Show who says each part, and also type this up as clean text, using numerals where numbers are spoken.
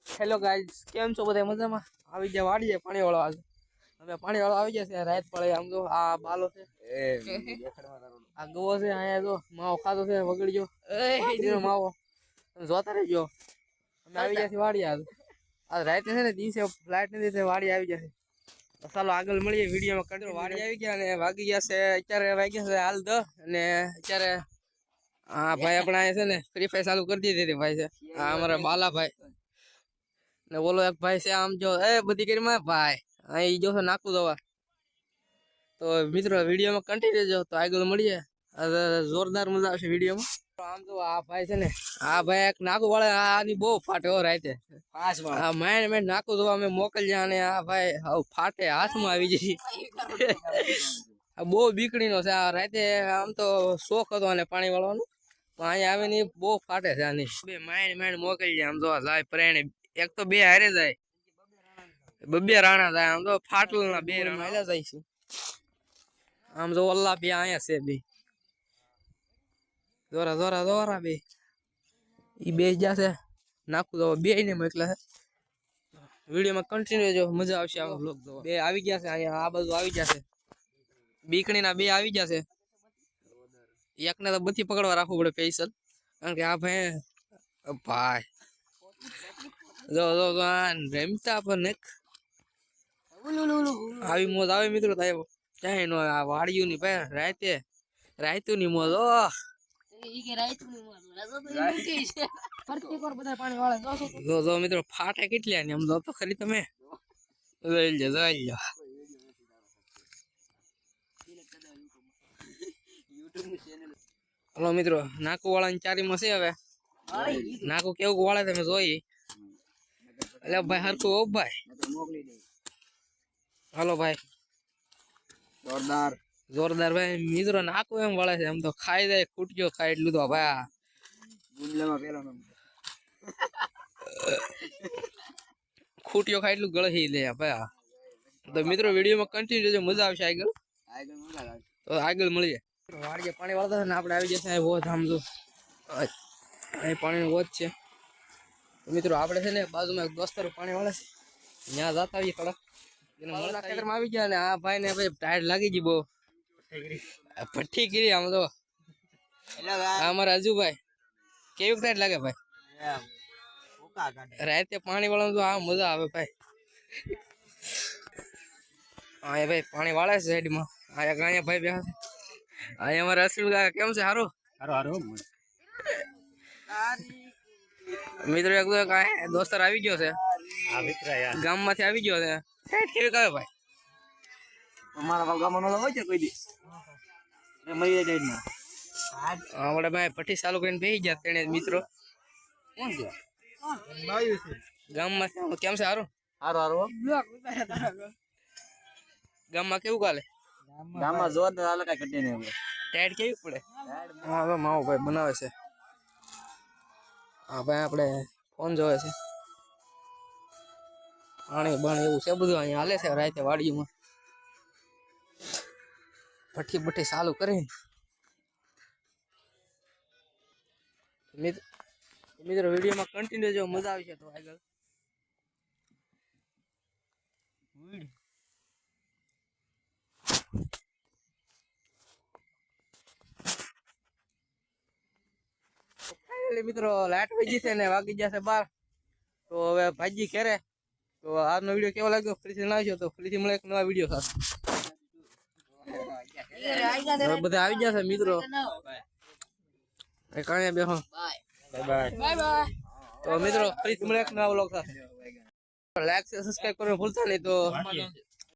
Speaker 1: Hello guys, કેમ છો બધા મજામાં? આવી જાય વાડી જાય પાણી વાળો આજે અમે પાણી વાળો આવી જશે રાત પડે આમ તો આ બાલો છે આ ગવો છે અહીંયા જો માવો ખાતો છે વગડ્યો એ માવો જોતા રહેજો અમે આવી જશે વાડી આજ રાતે છે ને દિવસે ફ્લાઇટ ને દિવસે વાડી આવી જશે ચાલો આગળ મળીએ વિડીયોમાં કંટ્રોલ વાડી આવી ગયા અને વાગી ગયા છે અત્યારે વાગ્યા છે હાલ 10 અને અત્યારે હા ભાઈ આપણે અહીંયા છે ને ફ્રી ફાયર ચાલુ કરી દીધી હતી ભાઈ છે આ અમારા બાલા ભાઈ ને બોલો એક ભાઈ છે આમ જો એ બધી કરી માં ભાઈ અહીં જો નાખું દવા તો મિત્રો વિડીયોમાં કન્ટિન્યુ રહેજો તો આગળ મળીએ જોરદાર મજા આવશે વિડીયોમાં આમ તો આ ભાઈ છે ને આ ભાઈ એક નાખું વાળે આની બહુ ફાટે હો રાતે આ મેં નાખું દવા અમે મોકલ્યા અને આ ભાઈ ફાટે હાથમાં આવી જઈ બહુ બીકડીનો છે આ રાતે આમ તો શોખ હતો અને પાણી વાળવાનો પણ અહીંયા આવે ને બહુ ફાટે છે આની બે માઇન્ડ મોકલી આમ તો જાય પ્રેણે એક તો બે હારે જાય બબે રાણા જાય આમ તો ફાટલ ના બે રાણા જાય છે આમ જો અલ્લાહ બે અહીંયા છે બે દોરા દોરા દોરા બે ઈ બે જશે નાખું તો બે ને મોકલા છે વિડીયોમાં કન્ટિન્યુ જો મજા આવશે આ વ્લોગ જો બે આવી ગયા છે અહીંયા આ બાજુ આવી જશે બીકણીના બે આવી જશે એકને તો બધી પકડવા રાખવું પડે સ્પેશિયલ કારણ કે આ ભાઈ જો રમતા પણ આવી મોજ આવે મિત્રો થાય ક્યાંય નો આ વાડિયું ની ભાઈ રાયતું ની મોજ જો મિત્રો ફાટે કેટલી ને આમ જો તો ખરી તમે જોઈ લો હલો મિત્રો નાકુ વાળા ની ચારીમાં છે હવે નાકુ કેવું વાળે તમે જોઈ એટલે ભાઈ હરખું ઓ ભાઈ હાલો ભાઈ જોરદાર જોરદાર ભાઈ મિત્રો નાકુ એમ વળે છે એમ તો ખાઈ જાય ખૂટ્યો ખાઈ એટલું તો ભાઈ ખૂટ્યો ખાઈ એટલું ગળહી લે ભાઈ તો મિત્રો વિડીયોમાં કન્ટિન્યુ રહેજો મજા આવશે આગળ તો આગળ મળીએ વાડીએ પાણી વાળતા ને આપણે આવી જશે વોચ આમ જો અહીં પાણીનો વોચ છે મિત્રો આપણે છે ને બાજુમાં એક દોસ્તારો પાણી વાળે છે ત્યાં જતા આવીએ થોડા મળતા ખેતરમાં આવી ગયા ને આ ભાઈ ને ભાઈ ટાયર લાગી ગઈ બહુ ભઠ્ઠી કરી આમ તો અમારા અજુભાઈ કેવી ટાયર લાગે ભાઈ રાતે પાણી વાળવાનું તો આ મજા આવે ભાઈ હા ભાઈ પાણી વાળે છે સાઈડમાં અહીંયા ભાઈ બે અહીંયા અમારા અશ્વિન કાકા કેમ છે સારું મિત્રો એક દોસ્તાર આવી ગયો છે ગામ માંથી આવી ગયો છે કેવી કહે ભાઈ અમારા ગામમાં હોય છે કોઈ દી આપણે ભાઈ ભઠ્ઠી ચાલુ કરીને બેસી ગયા તેને મિત્રો કોણ છે ગામમાં કેમ છે સારું ગામમાં કેવું કાલે ગામમાં જોરદાર હાલે કઈ ઘટે નહીં ટાઈટ કેવી પડે હા માવો ભાઈ બનાવે છે હા ભાઈ આપણે ફોન જોવે છે પાણી બાણી એવું છે બધું અહીંયા હાલે છે રાતે વાડીમાં ભઠ્ઠી ચાલુ કરી મિત્રો વિડીયોમાં કન્ટિન્યુ જો મજા આવશે તો આગળ મિત્રો લાઈટ વહી છે ને વાગી જશે 12 તો હવે ભાજી કરે તો આજનો વિડીયો કેવો લાગ્યો ફરીથી લાવજો તો ફરીથી મળે એક નવા વિડીયો સાથે બધા આવી જશે મિત્રો કાંઈ બેહો બાય તો મિત્રો ફરીથી મળે એક નવા વ્લોગ સાથે લાઈક સબસ્ક્રાઇબ કરવાનું ભૂલતા નહીં તો